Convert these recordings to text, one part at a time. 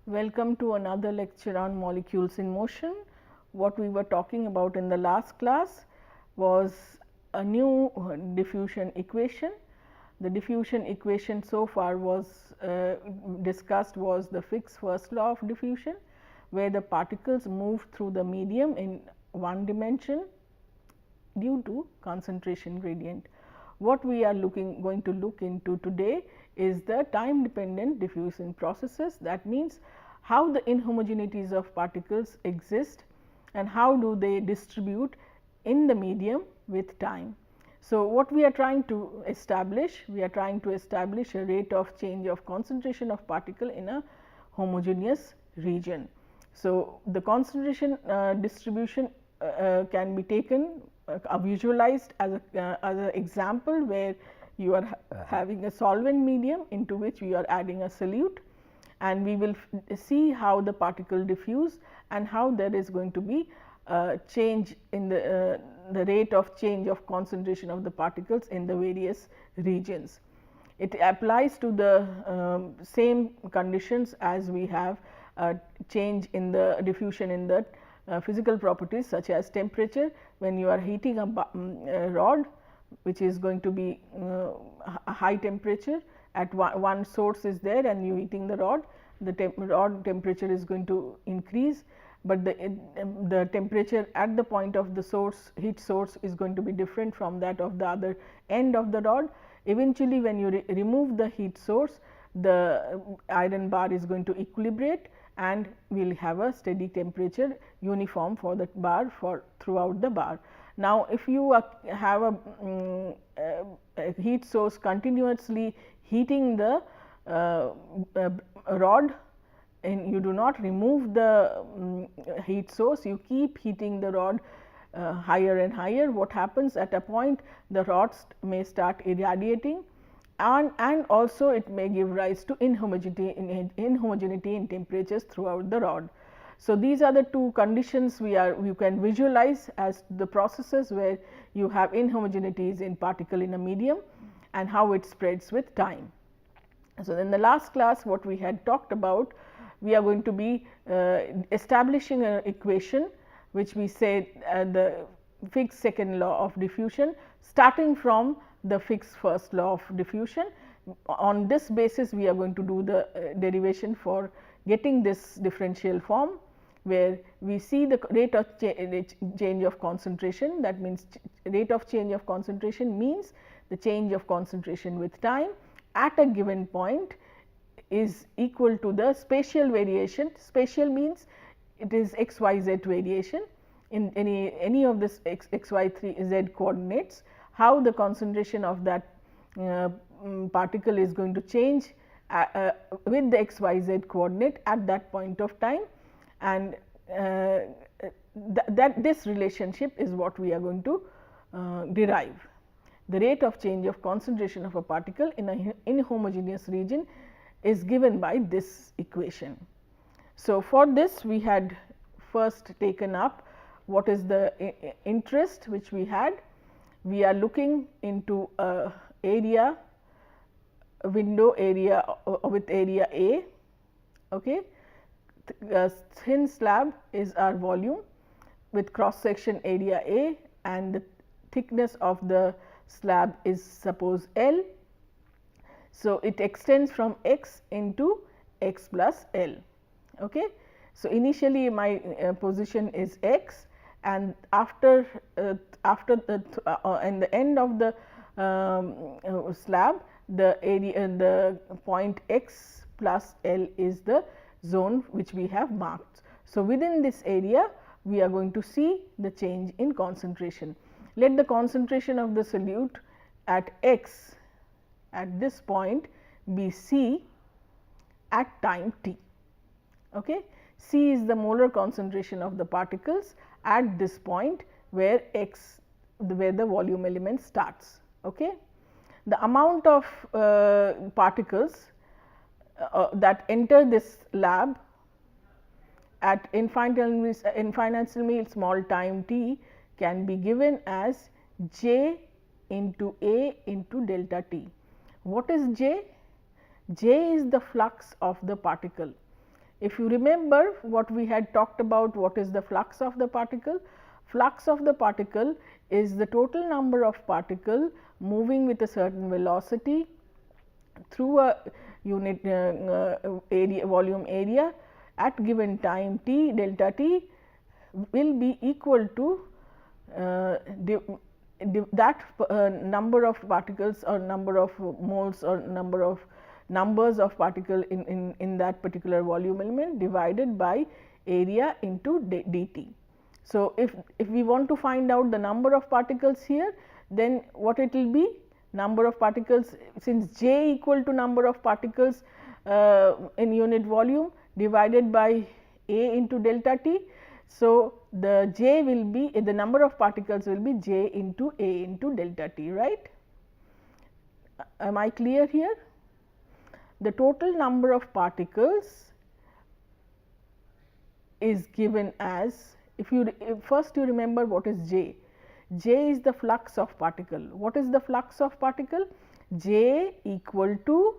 Welcome to another lecture on molecules in motion. What we were talking about in the last class was a new diffusion equation. The diffusion equation so far was discussed was the Fick's first law of diffusion, where the particles move through the medium in one dimension due to concentration gradient. What we are going to look into today is the time dependent diffusion processes. That means, how the inhomogeneities of particles exist and how do they distribute in the medium with time. So, what we are trying to establish? We are trying to establish a rate of change of concentration of particle in a homogeneous region. So, the concentration distribution can be taken visualized as an example, where you are having a solvent medium into which we are adding a solute, and we will see how the particle diffuse and how there is going to be change in the rate of change of concentration of the particles in the various regions. It applies to the same conditions as we have change in the diffusion in the physical properties, such as temperature. When you are heating a rod, which is going to be a high temperature, at one source is there and you heating the rod, the rod temperature is going to increase, but the temperature at the point of the source, heat source, is going to be different from that of the other end of the rod. Eventually, when you remove the heat source, the iron bar is going to equilibrate and we will have a steady temperature uniform for the bar for throughout the bar. Now, if you have a heat source continuously heating the rod, and you do not remove the heat source, you keep heating the rod higher and higher, what happens at a point, the rods may start irradiating, and also it may give rise to inhomogeneity in temperatures throughout the rod. So, these are the two conditions you can visualize as the processes where you have inhomogeneities in particle in a medium and how it spreads with time. So, in the last class what we had talked about, we are going to be establishing an equation which we said the Fick's second law of diffusion, starting from the Fick's first law of diffusion. On this basis, we are going to do the derivation for getting this differential form, where we see the rate of change of concentration. That means, rate of change of concentration means the change of concentration with time at a given point is equal to the spatial variation. Spatial means it is x, y, z variation in any of this x, y, 3 z coordinates, how the concentration of that particle is going to change with the x, y, z coordinate at that point of time, and that this relationship is what we are going to derive. The rate of change of concentration of a particle in a inhomogeneous region is given by this equation. So, for this we had first taken up what is the interest which we had. We are looking into a area, a window area with area A. Okay. The thin slab is our volume with cross section area A, and the thickness of the slab is suppose L. So, it extends from x into x plus L. Okay. So, initially my position is x, and after in the end of the slab, the area, the point x plus L is the zone which we have marked. So, within this area we are going to see the change in concentration. Let the concentration of the solute at x at this point be C at time t. Okay. C is the molar concentration of the particles at this point where x, where the volume element starts. Okay. The amount of particles that enter this lab at infinitesimally small time t can be given as j into A into delta t. What is j? J is the flux of the particle. If you remember what we had talked about, what is the flux of the particle? Flux of the particle is the total number of particle moving with a certain velocity through a unit area, volume area at given time t, delta t will be equal to that number of particles or number of moles or numbers of particle in that particular volume element divided by area into dt. So, if we want to find out the number of particles here, then what it will be? Number of particles, since j equal to number of particles in unit volume divided by a into delta t. So, the j will be the number of particles will be j into a into delta t, right. Am I clear here? The total number of particles is given as, if first you remember what is j. J is the flux of particle. What is the flux of particle? J equal to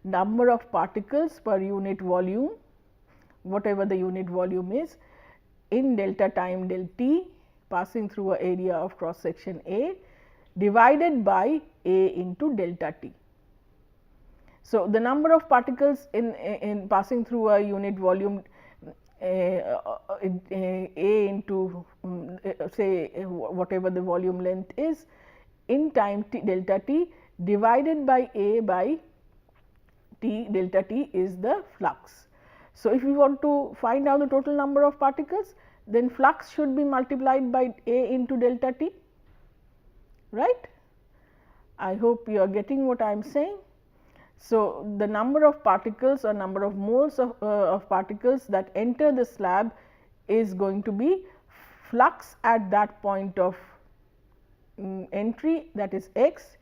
number of particles per unit volume, whatever the unit volume is, in delta time del t passing through a area of cross section A divided by A into delta t. So, the number of particles in passing through a unit volume A into say whatever the volume length is in time t delta t divided by A by t delta t is the flux. So, if we want to find out the total number of particles, then flux should be multiplied by A into delta t, right. I hope you are getting what I am saying. So, the number of particles or number of moles of particles that enter the slab is going to be flux at that point of entry, that is x,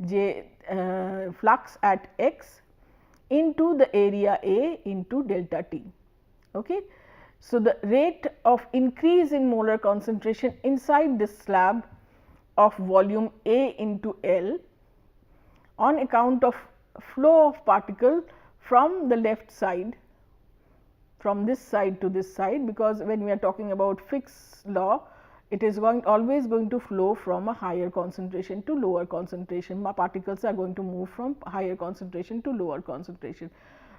j flux at x into the area A into delta t. Okay. So, the rate of increase in molar concentration inside this slab of volume A into L on account of flow of particle from the left side, from this side to this side, because when we are talking about Fick's law, it is always going to flow from a higher concentration to lower concentration. Particles are going to move from higher concentration to lower concentration.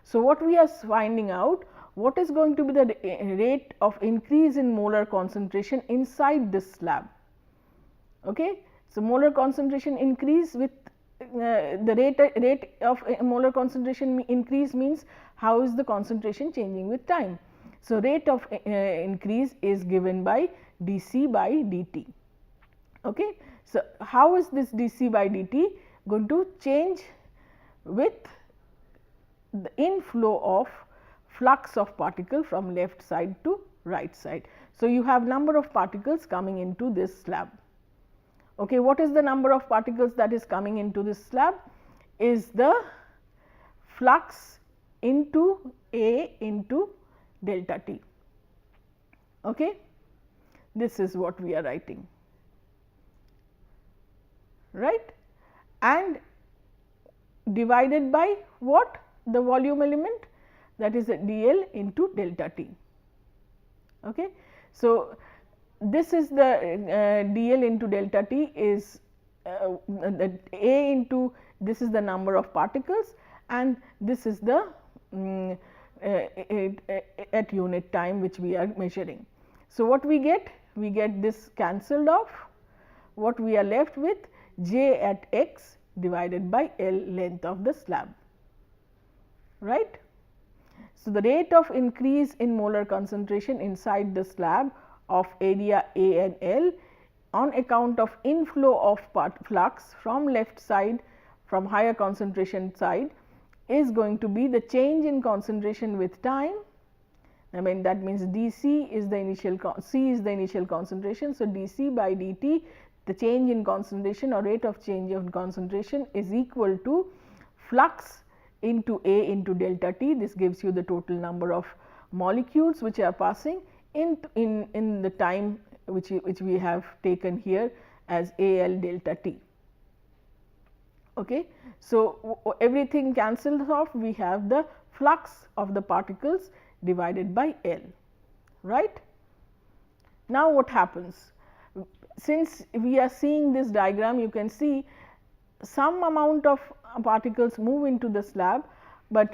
So, what we are finding out, what is going to be the rate of increase in molar concentration inside this slab. Okay. So, molar concentration increase with the rate of molar concentration increase means how is the concentration changing with time. So, rate of increase is given by dC by dt. Okay. So, how is this dC by dt going to change with the inflow of flux of particle from left side to right side. So, you have number of particles coming into this slab. Okay, what is the number of particles that is coming into this slab? Is the flux into A into delta t. Okay. This is what we are writing, right, and divided by what? The volume element, that is dl into delta t. Okay. So, this is the dl into delta t is the A into, this is the number of particles and this is the at unit time which we are measuring. So, what we get? We get this cancelled off. What we are left with? J at x divided by L length of the slab, right. So, the rate of increase in molar concentration inside the slab of area A and L on account of inflow of flux from left side, from higher concentration side, is going to be the change in concentration with time. I mean, that means dC is the initial C is the initial concentration. So, dC by dt, the change in concentration or rate of change of concentration is equal to flux into A into delta t. This gives you the total number of molecules which are passing in the time which we have taken here as A L delta t. Okay. So, everything cancels off, we have the flux of the particles divided by L, right. Now, what happens? Since we are seeing this diagram, you can see some amount of particles move into the slab, but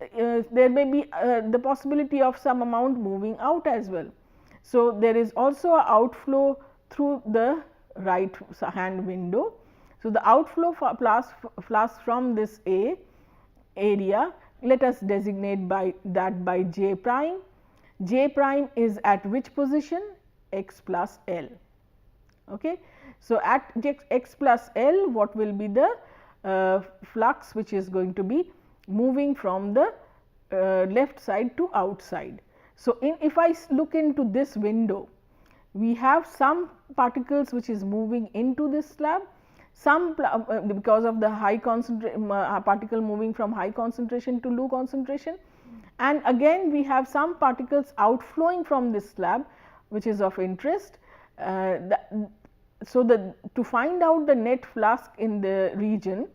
there may be the possibility of some amount moving out as well. So, there is also a outflow through the right hand window. So, the outflow flux from this A area, let us designate by that by J prime. J prime is at which position? X plus L. Okay. So, at x plus L, what will be the flux which is going to be moving from the left side to outside. So, if I look into this window, we have some particles which is moving into this slab, some because of the high concentration particle moving from high concentration to low concentration, and again we have some particles outflowing from this slab, which is of interest. So, to find out the net flux in the region,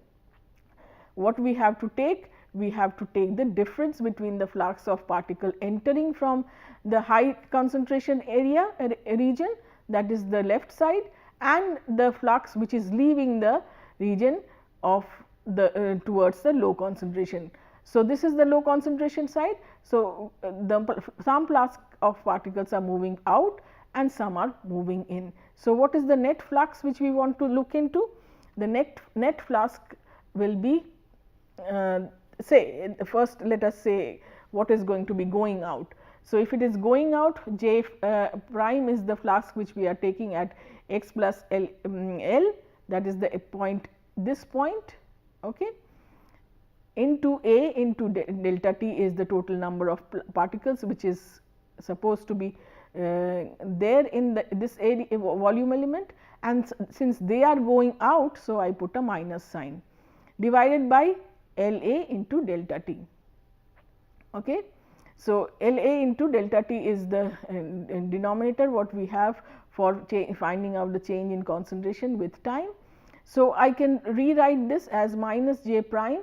what we have to take? We have to take the difference between the flux of particle entering from the high concentration area region, that is the left side, and the flux which is leaving the region of the towards the low concentration. So, this is the low concentration side. So, some flux of particles are moving out and some are moving in. So, what is the net flux which we want to look into? The net flux will be say first let us say what is going to be going out. So, if it is going out, J prime is the flux which we are taking at x plus L, that is the point, this point, okay, into A into delta T is the total number of particles which is supposed to be there in this area, volume element, and since they are going out. So, I put a minus sign divided by L A into delta T. Okay. So, L A into delta T is the denominator what we have for finding out the change in concentration with time. So, I can rewrite this as minus J prime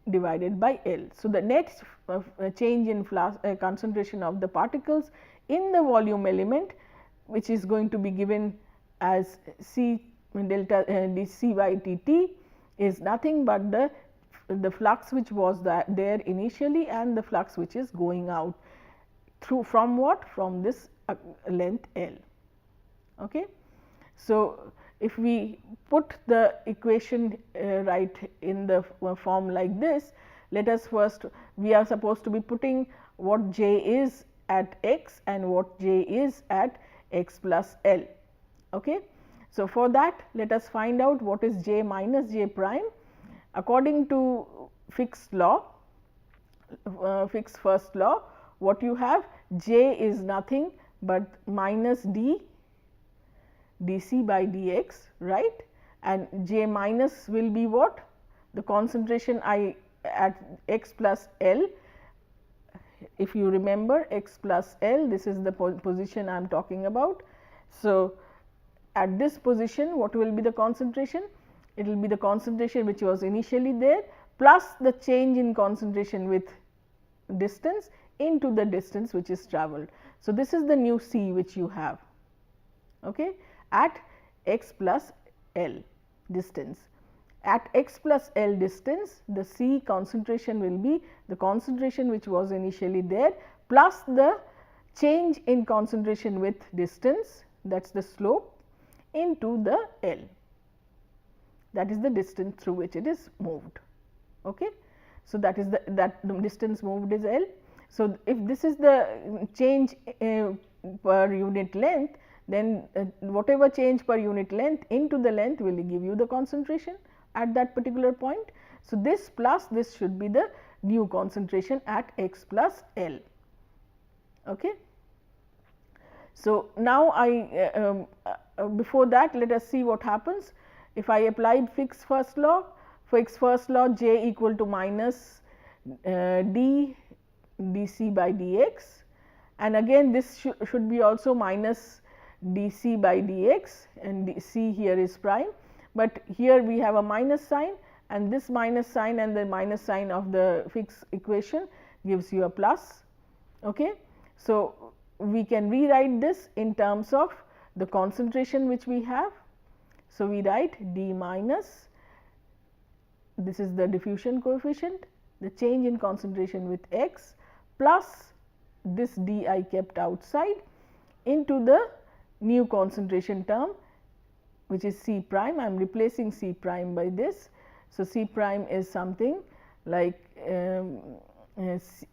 divided by L. So, the net change in concentration of the particles in the volume element, which is going to be given as C delta dC by dt, is nothing but the flux which was there initially and the flux which is going out through from what? From this length L. Okay. So, if we put the equation right in the form like this, let us first, we are supposed to be putting what J is at x and what J is at x plus L. Okay. So, for that let us find out what is J minus J prime. According to Fick's law, Fick's first law, what you have? J is nothing but minus d dC by dx, right, and J minus will be what? The concentration at x plus L. If you remember x plus L, this is the position I am talking about. So, at this position what will be the concentration? It will be the concentration which was initially there plus the change in concentration with distance into the distance which is travelled. So, this is the new C which you have, okay, at x plus L distance. At x plus L distance, the C concentration will be the concentration which was initially there plus the change in concentration with distance, that is the slope, into the L, that is the distance through which it is moved. Okay. So, that is the distance moved is L. So, if this is the change per unit length, then whatever change per unit length into the length will give you the concentration at that particular point. So, this plus this should be the new concentration at x plus L. Okay. So, now before that let us see what happens. If I applied Fick's first law, J equal to minus d dC by dx, and again this should be also minus dC by dx, and C here is prime, but here we have a minus sign, and this minus sign and the minus sign of the Fick's equation gives you a plus. Okay. So, we can rewrite this in terms of the concentration which we have. So, we write d minus, this is the diffusion coefficient, the change in concentration with x, plus this d I kept outside, into the new concentration term, which is C prime. I am replacing C prime by this. So, C prime is something like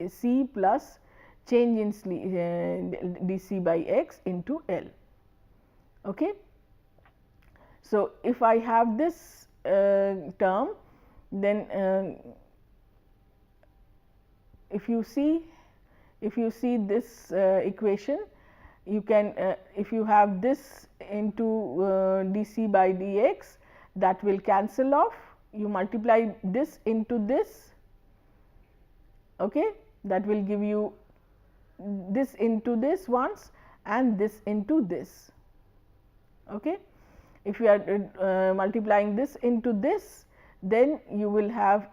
C plus change in dC by x into L. Okay. So, if I have this term, then if you see this equation, you can if you have this into dC by dx, that will cancel off. You multiply this into this, okay, that will give you this into this once and this into this. Okay. If you are multiplying this into this, then you will have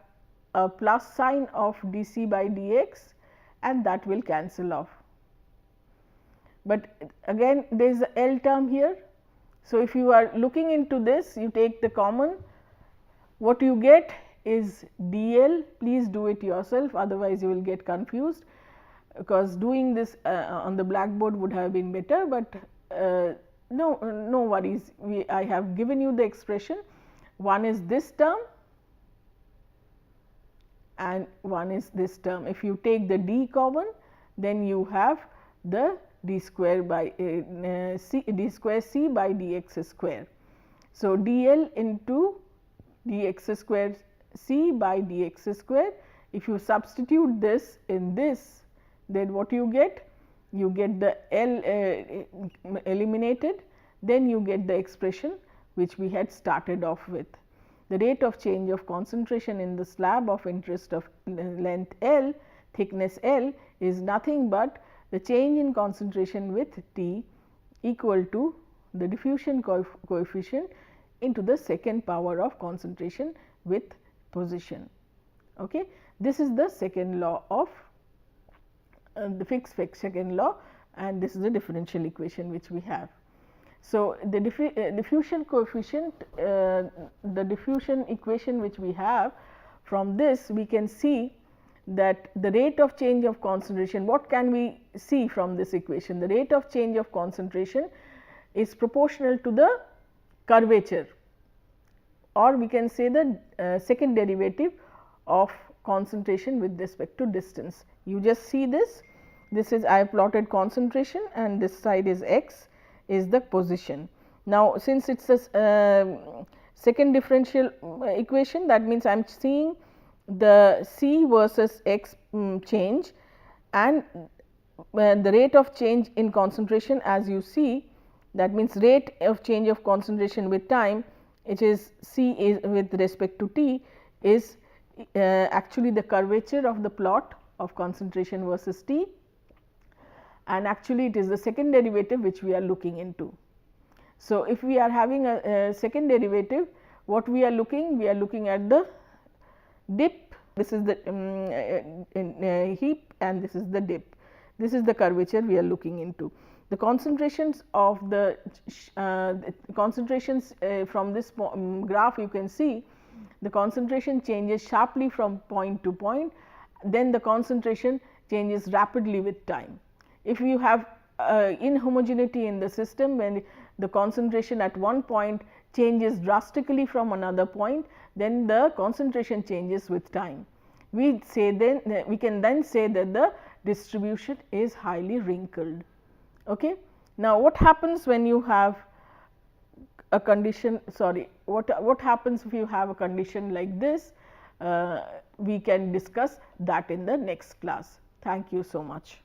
a plus sign of dC by dx, and that will cancel off. But again there is a L term here. So, if you are looking into this, you take the common, what you get is dl. Please do it yourself, otherwise you will get confused, because doing this on the blackboard would have been better, but no worries, I have given you the expression. One is this term and one is this term. If you take the d common, then you have the d square by d square c by dx square. So, dl into dx square c by dx square. If you substitute this in this, then what you get? You get the L eliminated, then you get the expression which we had started off with. The rate of change of concentration in the slab of interest of length L, thickness L, is nothing but the change in concentration with T equal to the diffusion coefficient into the second power of concentration with position. Okay. This is the second law of the fixed second law, and this is the differential equation which we have. So, the diffusion coefficient, the diffusion equation which we have, from this we can see that the rate of change of concentration, what can we see from this equation? The rate of change of concentration is proportional to the curvature, or we can say the second derivative of concentration with respect to distance. You just see this, this is I have plotted concentration and this side is x, is the position. Now, since it is a second differential equation, that means I am seeing the c versus x change, and the rate of change in concentration, as you see, that means rate of change of concentration with time, it is c is with respect to t, is actually the curvature of the plot of concentration versus t, and actually it is the second derivative which we are looking into. So, if we are having a second derivative, what we are looking? We are looking at the dip, this is the heap, and this is the dip. This is the curvature we are looking into. The concentrations of the concentrations from this graph, you can see the concentration changes sharply from point to point, then the concentration changes rapidly with time. If you have inhomogeneity in the system, when the concentration at one point changes drastically from another point, then the concentration changes with time. We say then we can then say that the distribution is highly wrinkled. Okay. Now, what happens when you have a condition, sorry, what happens if you have a condition like this? We can discuss that in the next class. Thank you so much.